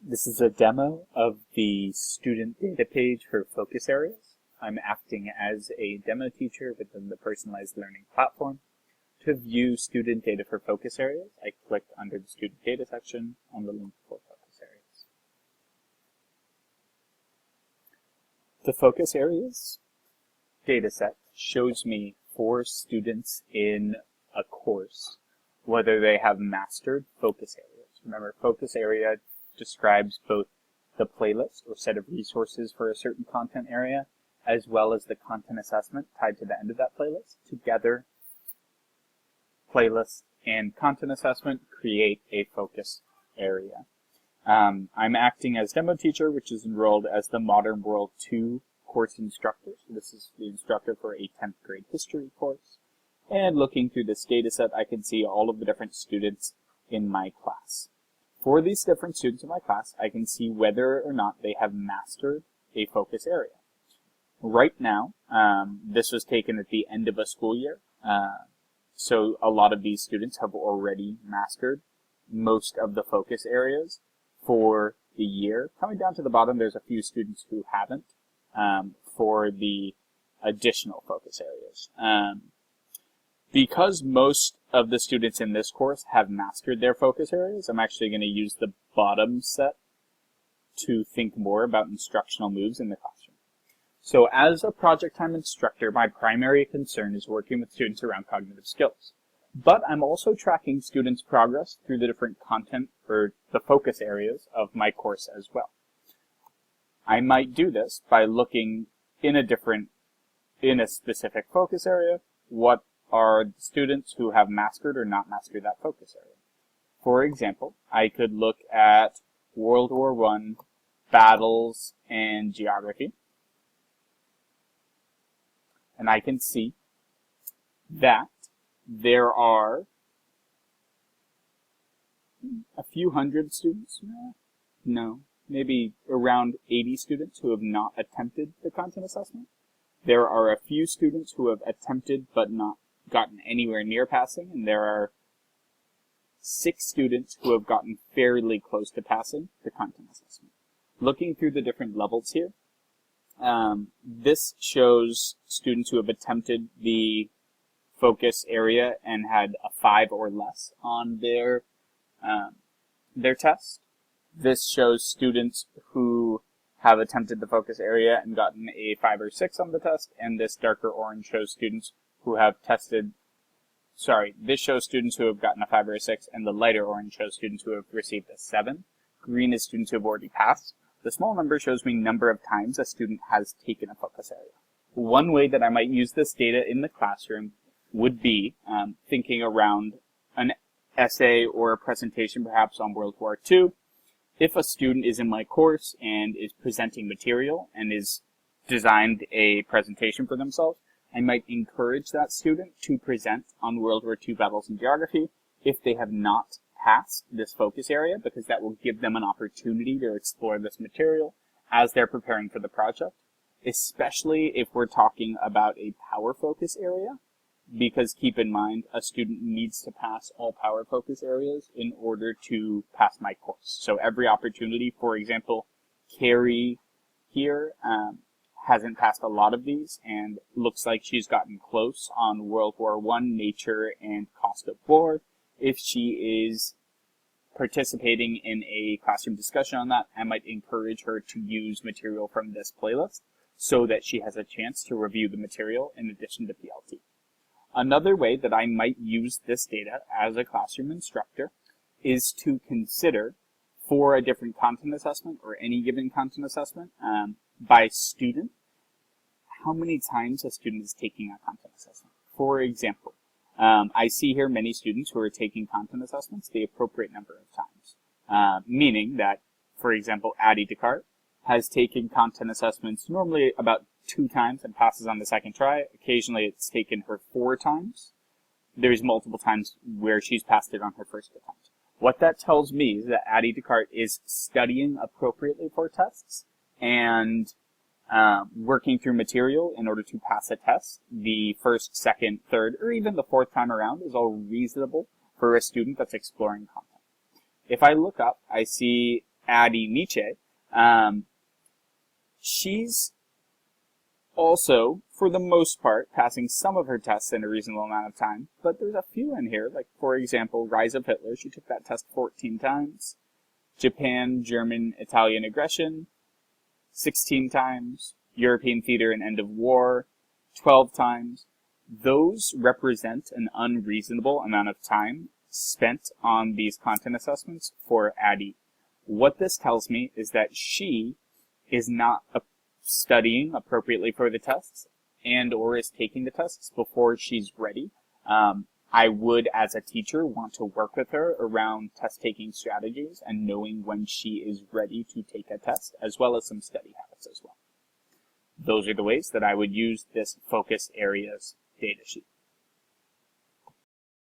This is a demo of the student data page for focus areas. I'm acting as a demo teacher within the personalized learning platform. To view student data for focus areas, I clicked under the student data section on the link for focus areas. The focus areas dataset shows me for students in a course whether they have mastered focus areas. Remember, focus area describes both the playlist or set of resources for a certain content area, as well as the content assessment tied to the end of that playlist. Together, playlist and content assessment create a focus area. I'm acting as demo teacher, which is enrolled as the Modern World 2 course instructor. So this is the instructor for a 10th grade history course. And looking through this data set, I can see all of the different students in my class. For these different students in my class, I can see whether or not they have mastered a focus area. Right now, this was taken at the end of a school year, so a lot of these students have already mastered most of the focus areas for the year. Coming down to the bottom, there's a few students who haven't for the additional focus areas. Because most of the students in this course have mastered their focus areas, I'm actually going to use the bottom set to think more about instructional moves in the classroom. So as a project time instructor, my primary concern is working with students around cognitive skills. But I'm also tracking students' progress through the different content or the focus areas of my course as well. I might do this by looking in a specific focus area, what are the students who have mastered or not mastered that focus area. For example, I could look at World War I, battles, and geography. And I can see that there are a few hundred students, maybe around 80 students who have not attempted the content assessment. There are a few students who have attempted but not gotten anywhere near passing, and there are 6 students who have gotten fairly close to passing the content assessment. Looking through the different levels here, this shows students who have attempted the focus area and had a 5 or less on their test. This shows students who have attempted the focus area and gotten a 5 or 6 on the test, and this darker orange shows students who have this shows students who have gotten a 5 or a 6, and the lighter orange shows students who have received a 7. Green is students who have already passed. The small number shows me number of times a student has taken a focus area. One way that I might use this data in the classroom would be thinking around an essay or a presentation perhaps on World War II. If a student is in my course and is presenting material and is designed a presentation for themselves, I might encourage that student to present on World War II battles and geography if they have not passed this focus area, because that will give them an opportunity to explore this material as they're preparing for the project, especially if we're talking about a power focus area, because keep in mind, a student needs to pass all power focus areas in order to pass my course. So every opportunity, for example, Carrie here hasn't passed a lot of these and looks like she's gotten close on World War I, nature, and cost of war. If she is participating in a classroom discussion on that, I might encourage her to use material from this playlist so that she has a chance to review the material in addition to PLT. Another way that I might use this data as a classroom instructor is to consider, for a different content assessment or any given content assessment, by student, how many times a student is taking a content assessment. For example, I see here many students who are taking content assessments the appropriate number of times, meaning that, for example, Addie Descartes has taken content assessments normally about 2 times and passes on the second try. Occasionally it's taken her 4 times. There's multiple times where she's passed it on her first attempt. What that tells me is that Addie Descartes is studying appropriately for tests and working through material in order to pass a test. The first, second, third, or even the 4th time around is all reasonable for a student that's exploring content. If I look up, I see Addie Nietzsche, she's also, for the most part, passing some of her tests in a reasonable amount of time, but there's a few in here, like, for example, Rise of Hitler. She took that test 14 times. Japan, German, Italian aggression, 16 times. European theater and end of war, 12 times. Those represent an unreasonable amount of time spent on these content assessments for Addie. What this tells me is that she is not studying appropriately for the tests and or is taking the tests before she's ready. I would, as a teacher, want to work with her around test-taking strategies and knowing when she is ready to take a test, as well as some study habits as well. Those are the ways that I would use this focus areas data sheet.